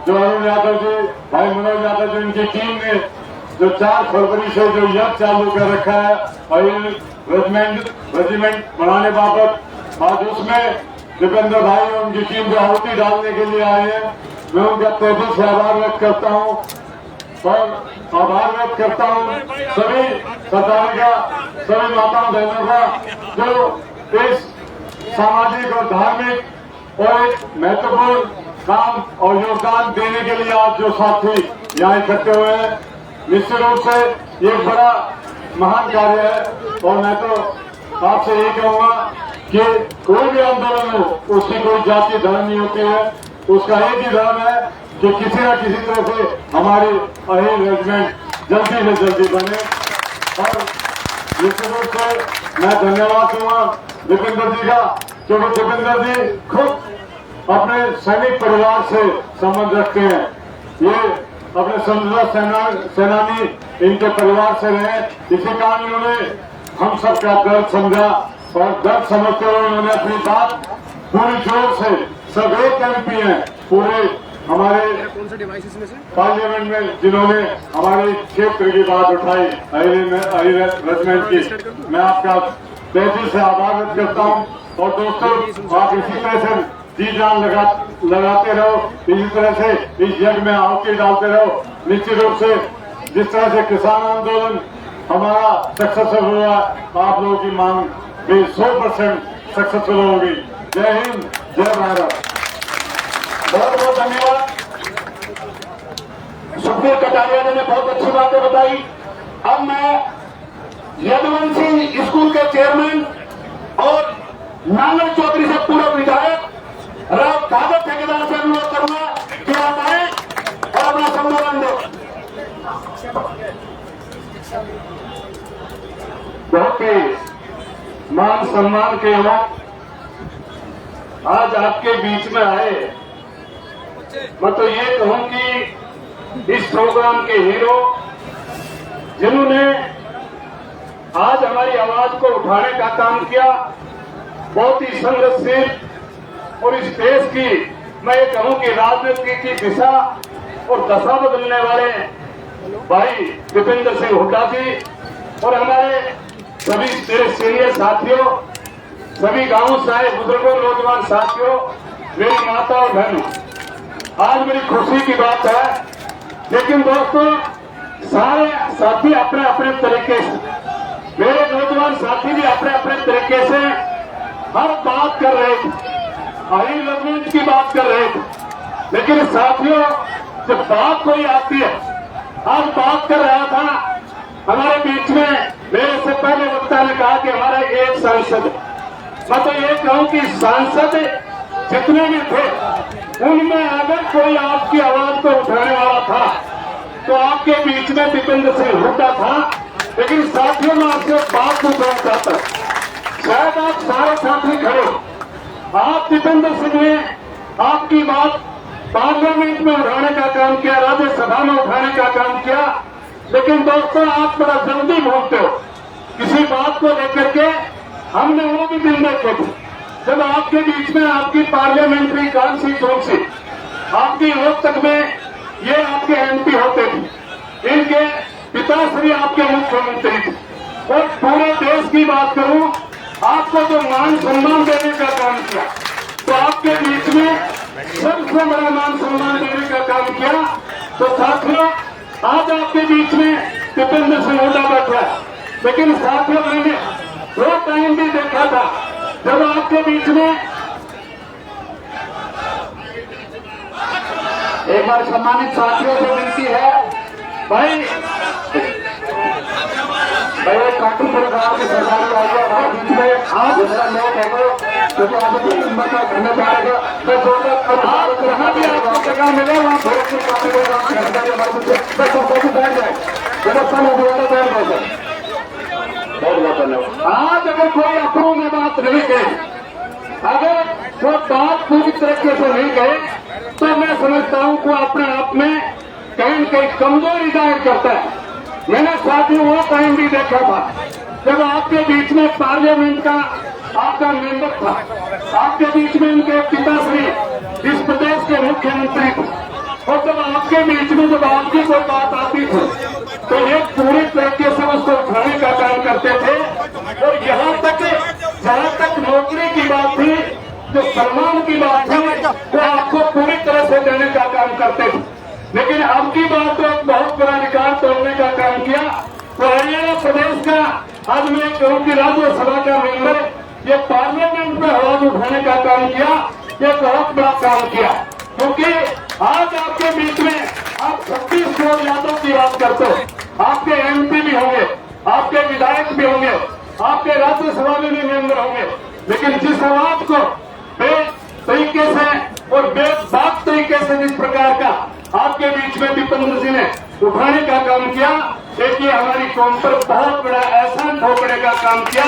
जो अरुण यादव जी, भाई मनोज यादव जी, इनकी टीम ने जो 4 फरवरी से जो यज्ञ चालू कर रखा है और रेजिमेंट बनाने बाबत, आज उसमें दीपेंद्र भाई और उनकी टीम जो आहुति डालने के लिए आए हैं, मैं उनका तहे से आभार व्यक्त करता हूँ और आभार व्यक्त करता हूँ सभी सरदारों का, सभी माताओं बहनों का, जो इस सामाजिक और धार्मिक और एक महत्वपूर्ण काम और योगदान देने के लिए आज जो साथी यहाँ इकट्ठे हुए हैं। निश्चित रूप से ये एक बड़ा महान कार्य है और मैं तो आपसे यही कहूंगा कि कोई भी आंदोलन हो, उसकी कोई जाति धर्म नहीं होती है, उसका एक ही धर्म है कि किसी न किसी तरह से हमारी अहिर रेजिमेंट जल्दी से जल्दी बने। और निश्चित रूप से मैं धन्यवाद दूंगा दीपेंद्र जी का, क्योंकि दीपेंद्र जी खुद अपने सैनिक परिवार से संबंध रखते हैं। ये अपने स्वतंत्रता सेनानी इनके परिवार से रहे, इसी कारण इन्होंने हम सबका दर्द समझा और दर्द समझते हुए उन्होंने अपनी बात पूरी जोर से, सब एक MP हैं पूरे हमारे पार्लियामेंट में जिन्होंने हमारे क्षेत्र की बात उठाई अहिर रेजिमेंट की, मैं आपका तहे से आभार व्यक्त करता हूँ। और दोस्तों, आप इसी तरह से जी जान लगाते रहो, इसी तरह से इस यज्ञ में आहुति डालते रहो। निश्चित रूप से जिस तरह से किसान आंदोलन हमारा सक्सेसफुल हुआ, आप लोगों की मांग भी 100% सक्सेसफुल होगी। जय हिंद, जय भारत। बहुत बहुत धन्यवाद। सुखवीर कटारिया जी ने बहुत अच्छी बातें बताई। अब मैं यदुवंशी स्कूल के चेयरमैन और नांगल चौधरी से पूर्व विधायक राव भागवत ठेकेदार से अनुरोध करूंगा कि आप आए और अपना संबोधन दो। बहुत ही मान सम्मान के युवक आज आपके बीच में आए। मैं तो ये कहूं कि इस प्रोग्राम के हीरो, जिन्होंने आज हमारी आवाज को उठाने का काम किया, बहुत ही संघर्षशील, और इस देश की मैं ये कहूं कि राजनीति की दिशा और दशा बदलने वाले भाई दीपेंद्र सिंह हुड्डा जी और हमारे सभी सीनियर साथियों, सभी गांव से आए बुजुर्गों, नौजवान साथियों, मेरी माता और बहनों, आज मेरी खुशी की बात है। लेकिन दोस्तों, सारे साथी अपने अपने तरीके से, मेरे नौजवान साथी भी अपने अपने तरीके से हर बात कर रहे थे, अहिर रेजिमेंट की बात कर रहे थे। लेकिन साथियों, जब बात कोई आती है, आज बात कर रहा था हमारे बीच में मेरे से पहले वक्ता ने कहा कि हमारा एक सांसद, मैं तो ये कहूं कि सांसद जितने भी थे, उनमें अगर कोई आपकी आवाज को उठाने वाला था तो आपके बीच में दीपेंद्र सिंह हुड्डा था। लेकिन साथियों, में आपसे बात पूछना चाहता हूं, शायद आप सारे साथी खड़े, आप दीपेंद्र सिंह ने आपकी बात पार्लियामेंट में उठाने का काम किया, राज्यसभा में उठाने का काम किया, लेकिन दोस्तों आप बड़ा जल्दी भूलते हो। किसी बात को लेकर के हमने वो भी दिन देखे थे जब आपके बीच में आपकी पार्लियामेंट्री कॉन्स्टिट्यूंसी, आपकी रोहतक में ये आपके एमपी होते थे, इनके पिताश्री आपके मुख्यमंत्री थे। और पूरे देश की बात करूं, आपको जो मान सम्मान देने का काम किया, तो आपके बीच में सबसे बड़ा मान सम्मान देने का काम किया। तो साथियों, आज आपके बीच में दीपेंद्र सिंह हुड्डा बैठा है, लेकिन साथियों मैंने वो टाइम भी देखा था जब आपके बीच में एक बार सम्मानित साथियों से विनती है, भाई काटू परिवार की सरकारी आइए हमारे बीच में आप दूसरा लोग है क्योंकि आज नंबर का करने पाएगा। आप जहाँ भी आपको जगह मिले वहाँ भोजपुर काटू परिवार की सरकारी हमारे बीच में बैठ जाए, व्यवस्था में दोबारा बैठ जाए। बहुत बहुत धन्यवाद। आज अगर कोई अपनों में बात नहीं कहे, अगर वो बात पूरी तरीके से नहीं कहे, तो मैं समझता हूँ कि अपने आप में कहीं कहीं कमजोरी जाहिर करता है। मैंने साथियों वो टाइम भी देखा था जब आपके बीच में पार्लियामेंट का आपका मेंबर था, आपके बीच में इनके पिताश्री इस प्रदेश के मुख्यमंत्री थे, और जब आपके बीच में जब आपकी कोई बात आती थी तो ये पूरी तरीके से उसको उठाने का काम करते थे। और यहाँ तक जहाँ तक नौकरी की बात थी, जो सम्मान की बात थी, वो आपको पूरी तरह से देने का काम करते थे। लेकिन अब की बात तो एक बहुत बड़ा रिकॉर्ड तोड़ने का काम किया। तो हरियाणा प्रदेश का आज मैं कहूँ कि राज्यसभा का मेंबर ये पार्लियामेंट में आवाज उठाने का काम किया, ये बहुत बड़ा काम किया। क्योंकि आज आपके बीच में आप 36 करोड़ यादव की बात करते हो, आपके एमपी भी होंगे, आपके विधायक भी होंगे, आपके राज्यसभा में भी मेंबर होंगे, लेकिन जिस आवाज को तरीके से और बेबाक तरीके से जिस प्रकार का आपके बीच में दीपेंद्र सिंह ने उठाने का काम किया, देखिए हमारी कौम पर बहुत बड़ा एहसान ठोकने का काम किया।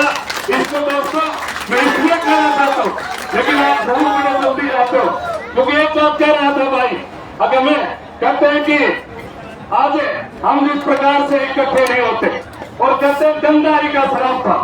इसको दोस्तों मैं इसलिए कहना चाहता हूँ, लेकिन आप बहुत बड़े जल्दी जाते हो, क्योंकि एक बात कह रहा था भाई, अगर मैं कहते हैं कि आज हम जिस प्रकार से इकट्ठे नहीं होते और कहते गंदारी का शराब था,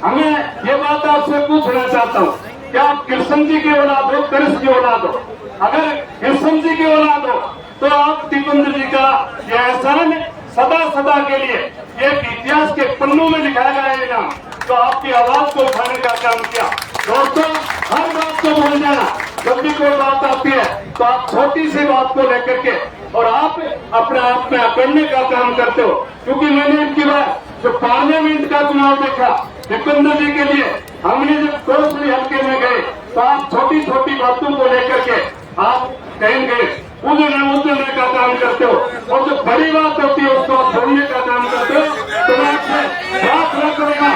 हमें ये बात आपसे पूछना चाहता हूँ, क्या आप कृष्ण जी की औलाद हो, कृष्ण की औलाद हो? अगर कृष्ण जी की औलाद हो तो आप दीपेंद्र जी का ये एहसान सदा सदा के लिए एक इतिहास के पन्नों में लिखाया जाएगा। तो आपकी आवाज को उठाने का काम किया। दोस्तों, हर बात को भूल जाना, जब भी कोई बात आती है तो आप छोटी सी बात को लेकर के और आप अपने आप में अकड़ने का काम करते हो। क्योंकि मैंने इनकी बात जो पार्लियामेंट का चुनाव देखा दीपेंद्र जी के लिए, हमने जब कोसली हल्के में गए तो आप छोटी छोटी बातों को लेकर के आप कहेंगे उजड़ने का काम करते हो, और जो बड़ी बात होती है उसको आप छोड़ने का काम करते हो। तो मैं आपसे बात न करेगा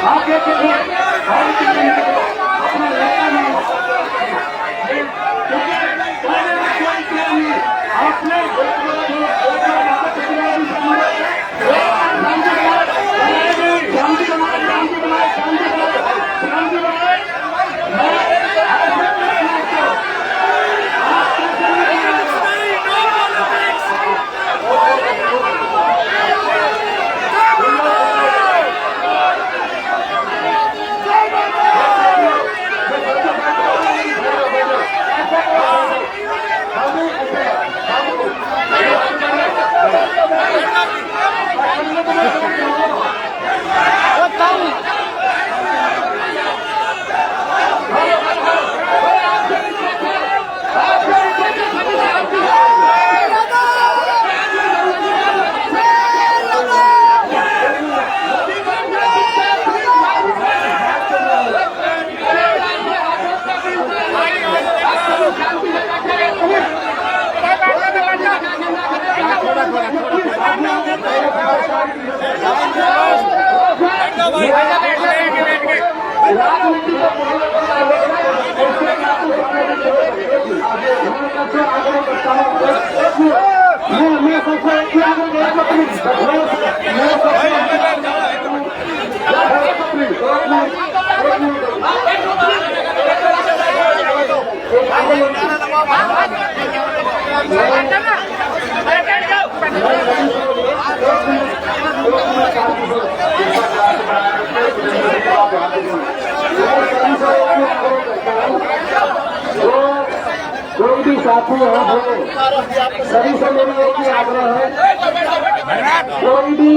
आगे के लिए अपना नेता नहीं आपने Let's go. एमपी साथी हैं वो सभी से मेरी एक ही आग्रह है, कोई भी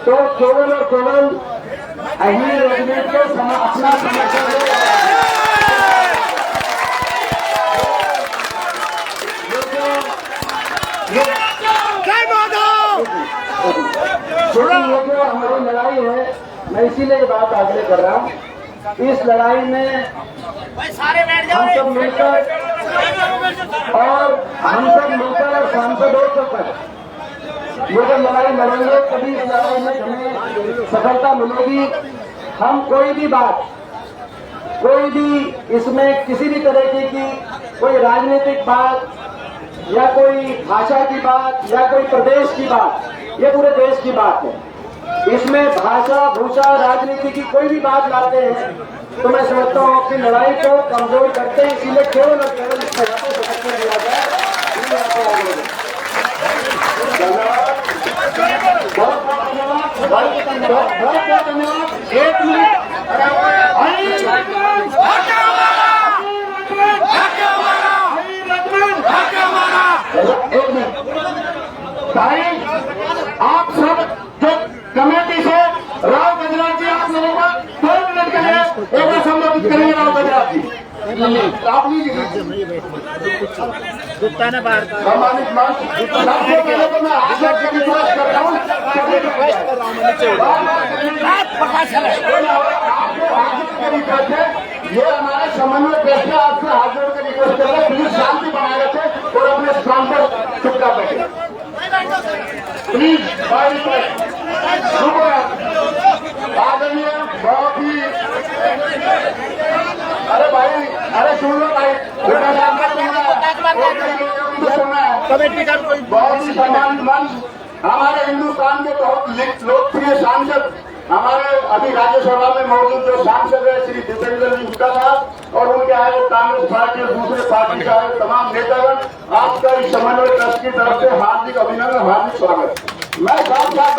तो केवल और केवल अहीर रेजिमेंट को अपना समर्थन दे। ये जो हमारी लड़ाई है, मैं इसीलिए ये बात आग्रह कर रहा हूँ, इस लड़ाई में हम सब मिलकर और सांसद होकर ये जो लड़ाई लड़ेंगे तभी इस लड़ाई में हमें सफलता मिलेगी। हम कोई भी इसमें किसी भी तरह की कोई राजनीतिक बात या कोई भाषा की बात या कोई प्रदेश की बात, ये पूरे देश की बात है। इसमें भाषा भूषा राजनीति की कोई भी बात लाते हैं तो मैं समझता हूँ अपनी लड़ाई को कमजोर करते हैं, इसीलिए केवल और केवल इस तरह को समर्थन दिया जाए। बहुत बहुत धन्यवाद। एक मिनट भाई, आप सब जो कमेटी से राव गजराज जी, आप लोगों को 2 मिनट के लिए एक बार संबोधित करेंगे। राव गजराज जी आप लीजिए। सम्मानित मंच, सबसे पहले तो मैं हाथ जोड़ के रिक्वेस्ट कर रहा हूँ, ये हमारे समन्वय प्रेस में आपसे हाथ जोड़ के रिक्वेस्ट कर रहे हैं, प्लीज शांति बनाए रखें और अपने स्थान पर चुपचाप बैठे प्लीज। आदरणीय बहुत ही, अरे भाई, अरे सुन लो भाई, बहुत ही सम्मानित मंच, हमारे हिंदुस्तान के बहुत लोकप्रिय सांसद, हमारे अभी राज्यसभा में मौजूद जो सांसद है श्री दीपेंद्र जी हुड्डा साहब, और उनके आए कांग्रेस पार्टी और दूसरे पार्टी के आए तमाम नेतागण, आपका इस समन्वय ट्रस्ट की तरफ से हार्दिक अभिनंदन, हार्दिक स्वागत। मैं साथ साथ